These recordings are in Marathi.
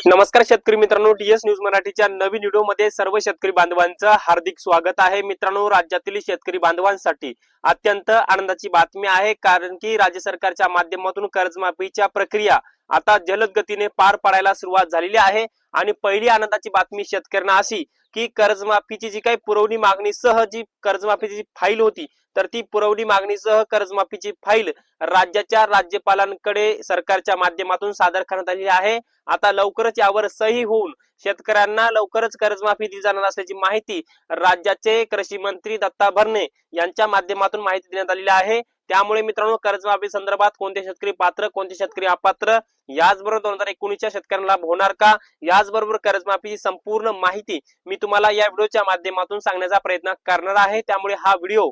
नमस्कार शेतकरी मित्रांनो, टीएस न्यूज मराठीच्या नवीन व्हिडिओमध्ये सर्व शेतकरी बांधवांचं हार्दिक स्वागत आहे। मित्रांनो, राज्यातील शेतकरी बांधवांसाठी अत्यंत आनंदाची बातमी आहे, कारण की राज्य सरकारच्या माध्यमातून कर्जमाफीच्या प्रक्रिया आता जलद गतीने पार पाडायला सुरुवात झालेली आहे। आणि पहिली आनंदाची बातमी शेतकऱ्यांना अशी की कर्जमाफीची जी काही पुरवणी मागणीसह जी कर्जमाफीची जी फाईल होती, तर ती पुरवणी मागणीसह कर्जमाफीची फाईल राज्याच्या राज्यपालांकडे सरकारच्या माध्यमातून सादर करण्यात आलेली आहे। आता लवकरच यावर सही होऊन शेतकऱ्यांना लवकरच कर्जमाफी दिली जाणार असल्याची माहिती राज्याचे कृषी मंत्री दत्ता भरणे यांच्या माध्यमातून माहिती देण्यात आलेली आहे। त्यामुळे मित्रांनो, कर्जमाफी संदर्भात कोणते शेतकरी पात्र, कोणते शेतकरी अपात्र, याचबरोबर 2019च्या शेतकऱ्यांना लाभ होणार का, याचबरोबर कर्जमाफीची संपूर्ण माहिती मी तुम्हाला या व्हिडिओच्या माध्यमातून सांगण्याचा प्रयत्न करणार आहे। त्यामुळे हा व्हिडिओ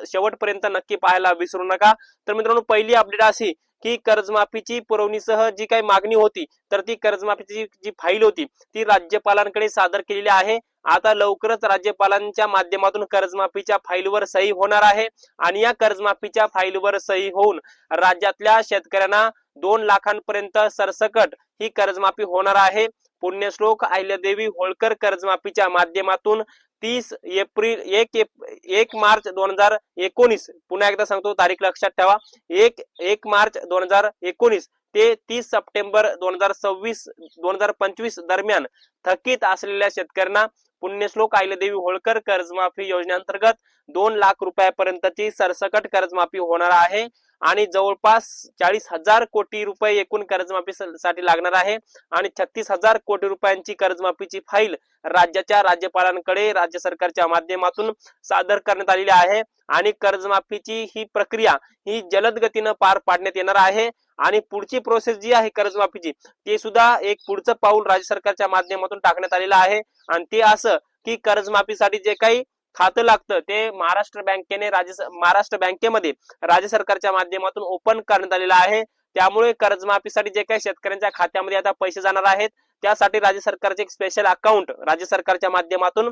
शेवटपर्यंत नक्की पाहायला विसरू नका। तर मित्रांनो, पहिली अपडेट अशी की कर्जमाफीची पुरवणीसह जी काही मागणी होती, तर ती कर्जमाफीची जी फाईल होती ती राज्यपालांकडे सादर केलेली आहे। आता लवकरच राज्यपालांच्या माध्यमातून कर्जमाफीच्या फाईलवर सही होणार आहे आणि या कर्जमाफीच्या फाईलवर सही होऊन राज्यातल्या शेतकऱ्यांना 2 लाखांपर्यंत सरसकट ही कर्जमाफी होणार आहे। पुण्यश्लोक अहिल्यादेवी होळकर कर्जमाफीच्या माध्यमातून 1 मार्च 2019, पुन्हा एकदा सांगतो, तारीख लक्षात ठेवा, 1 मार्च 2019 ते 30 सप्टेंबर 2025 दरम्यान थकीत असलेल्या शेतकऱ्यांना पुण्यश्लोक अहिल्यादेवी होळकर कर्जमाफी योजनेअंतर्गत 2 लाख रुपयापर्यंतची सरसकट कर्जमाफी होणार आहे आणि जवळपास 40,000 कोटी रुपये एकूण कर्जमाफीसाठी लागणार आहे आणि 36,000 कोटी रुपयांची कर्जमाफीची फाईल राज्याच्या राज्यपालांकडे राज्य सरकारच्या माध्यमातून सादर करण्यात आलेली आहे। आणि कर्जमाफीची ही प्रक्रिया ही जलद गतीने पार पाडण्यात येणार आहे आणि पुढची प्रोसेस जी आहे कर्जमाफीची, ते सुद्धा एक पुढचं पाऊल राज्य सरकारच्या माध्यमातून टाकण्यात आलेलं आहे। आणि ते असं की कर्जमाफीसाठी जे काही खातं लागतं ते महाराष्ट्र बँकेमध्ये राज्य सरकारच्या माध्यमातून ओपन करण्यात आलेलं आहे। त्यामुळे कर्जमाफीसाठी जे काही शेतकऱ्यांच्या खात्यामध्ये आता पैसे जाणार आहेत, त्यासाठी राज्य सरकारचे एक स्पेशल अकाउंट राज्य सरकारच्या माध्यमातून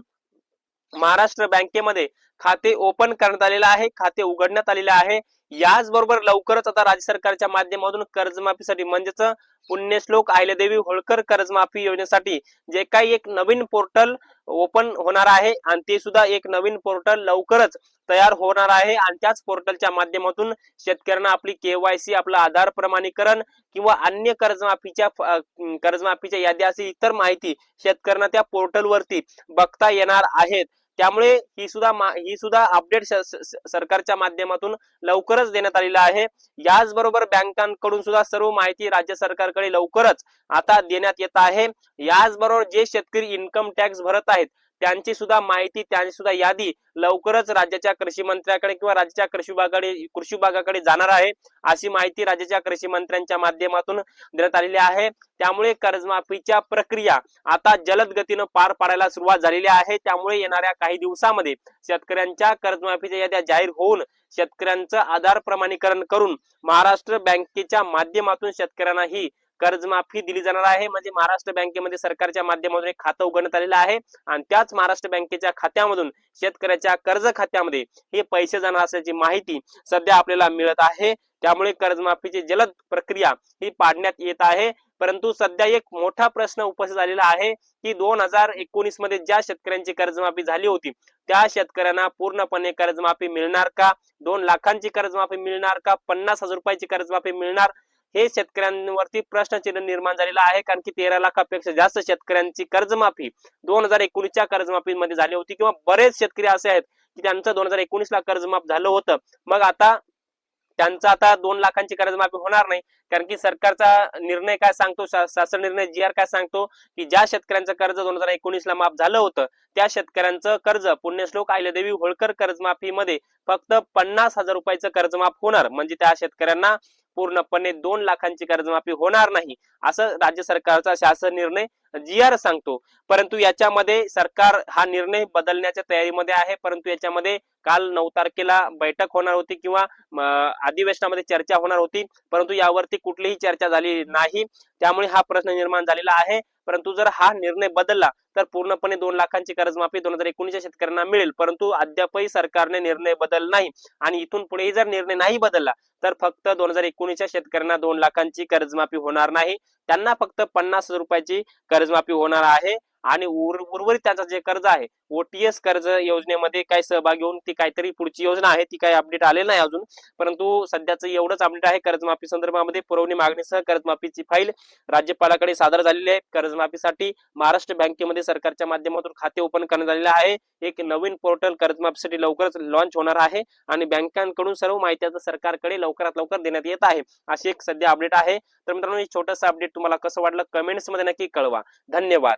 महाराष्ट्र बँकेमध्ये खाते ओपन करण्यात आलेलं आहे, खाते उघडण्यात आलेले आहे। याचबरोबर लवकरच आता राज्य सरकारच्या माध्यमातून कर्जमाफीसाठी म्हणजेच पुण्यश्लोक अहिल्यादेवी होळकर कर्जमाफी योजनेसाठी जे काही एक नवीन पोर्टल ओपन होणार आहे आणि ते सुद्धा एक नवीन पोर्टल लवकरच तयार होणार आहे आणि त्याच पोर्टलच्या माध्यमातून शेतकऱ्यांना आपली केवायसी, आपलं आधार प्रमाणीकरण किंवा अन्य कर्जमाफीच्या यादी अशी इतर माहिती शेतकऱ्यांना त्या पोर्टलवरती बघता येणार आहेत। त्यामुळे ही सुद्धा अपडेट सरकारच्या माध्यमातून लवकरच देण्यात आलेला आहे। याचबरोबर बँकांकडून सुद्धा सर्व माहिती राज्य सरकारकडे लवकरच आता देण्यात येत आहे। याचबरोबर जे शेतकरी इन्कम टॅक्स भरत आहेत त्यांची सुद्धा माहिती, त्यांची सुद्धा यादी लवकरच राज्याच्या कृषी मंत्र्याकडे किंवा राज्याच्या कृषी विभागाकडे जाणार आहे, अशी माहिती राज्याच्या कृषी मंत्र्यांच्या माध्यमातून देण्यात आलेली आहे। त्यामुळे कर्जमाफीच्या प्रक्रिया आता जलद गतीने पार पाडायला सुरुवात झालेली आहे। त्यामुळे येणाऱ्या काही दिवसामध्ये शेतकऱ्यांच्या कर्जमाफीच्या याद्या जाहीर होऊन शेतकऱ्यांचं आधार प्रमाणीकरण करून महाराष्ट्र बँकेच्या माध्यमातून शेतकऱ्यांना ही कर्जमाफी दिली जाणार आहे। म्हणजे महाराष्ट्र बँकेमध्ये सरकारच्या माध्यमातून एक खातं उघडण्यात आलेलं आहे आणि त्याच महाराष्ट्र बँकेच्या खात्यामधून शेतकऱ्याच्या कर्ज खात्यामध्ये हे पैसे जाणार असल्याची माहिती सध्या आपल्याला मिळत आहे। त्यामुळे कर्जमाफीची जलद प्रक्रिया ही पाडण्यात येत आहे। परंतु सध्या एक मोठा प्रश्न उपस्थित झालेला आहे की 2019 मध्ये ज्या शेतकऱ्यांची कर्जमाफी झाली होती त्या शेतकऱ्यांना पूर्णपणे कर्जमाफी मिळणार का, 2 लाखांची कर्जमाफी मिळणार का, 50,000 रुपयाची कर्जमाफी मिळणार, हे शेतकऱ्यांवरती प्रश्नचिन्ह निर्माण झालेला आहे। कारण की 13 लाखापेक्षा जास्त शेतकऱ्यांची कर्जमाफी 2019च्या कर्जमाफीमध्ये झाली होती किंवा बरेच शेतकरी असे आहेत की त्यांचं 2019 ला कर्जमाफ झालं होतं, मग आता त्यांचं आता 2 लाखांची कर्जमाफी होणार नाही। कारण की सरकारचा निर्णय काय सांगतो, शासन निर्णय GR काय सांगतो की ज्या शेतकऱ्यांचं कर्ज 2019 ला माफ झालं होतं त्या शेतकऱ्यांचं कर्ज पुण्यश्लोक अहिल्यादेवी होळकर कर्जमाफीमध्ये फक्त 50,000 रुपयाचं कर्जमाफ होणार, म्हणजे त्या शेतकऱ्यांना पूर्णपणे 2 लाखांची कर्जमाफी होणार नाही, असं राज्य सरकारचा शासन निर्णय GR सांगतो. परंतु याच्यामध्ये सरकार हा निर्णय बदलण्याच्या तयारीमध्ये आहे. परंतु याच्यामध्ये काल 9 तारखेला बैठक होणार होती किंवा अधिवेशनामध्ये चर्चा होणार होती, परंतु यावरती कुठलीही चर्चा झाली नाही. त्यामुळे हा प्रश्न निर्माण झालेला आहे. परंतु जर हा निर्णय बदलला तर पूर्णपणे 2 लाखांची कर्जमाफी 2019च्या शेतकऱ्यांना मिळेल. परंतु अद्यापही सरकारने निर्णय बदल नाही आणि इथून पुढेही जर निर्णय नाही बदलला तर फक्त 2019च्या शेतकऱ्यांना 2 लाखांची कर्जमाफी होणार नाही. त्यांना फक्त 50,000 रुपयाची कर्जमाफी होणार आहे आणि उर्वरित त्यांचं जे कर्ज आहे OTS कर्ज योजनेमध्ये काय सहभागी होऊन ती काहीतरी पुढची योजना आहे, ती काही अपडेट आले नाही अजून. परंतु सध्याचं एवढंच अपडेट आहे. कर्जमाफी संदर्भामध्ये पुरवणी मागणीसह कर्जमाफीची फाईल राज्यपालाकडे सादर झालेली आहे. कर्जमाफीसाठी महाराष्ट्र बँकेमध्ये सरकारच्या माध्यमातून खाते ओपन करण्यात आलेले आहे. एक नवीन पोर्टल कर्जमाफीसाठी लवकरच लॉन्च होणार आहे आणि बँकांकडून सर्व माहिती आता सरकारकडे लवकरात लवकर देण्यात येत आहे. अशी एक सध्या अपडेट आहे. तर मित्रांनो, हे छोटंसं अपडेट तुम्हाला कसं वाटलं कमेंट्स मध्ये नक्की कळवा. धन्यवाद.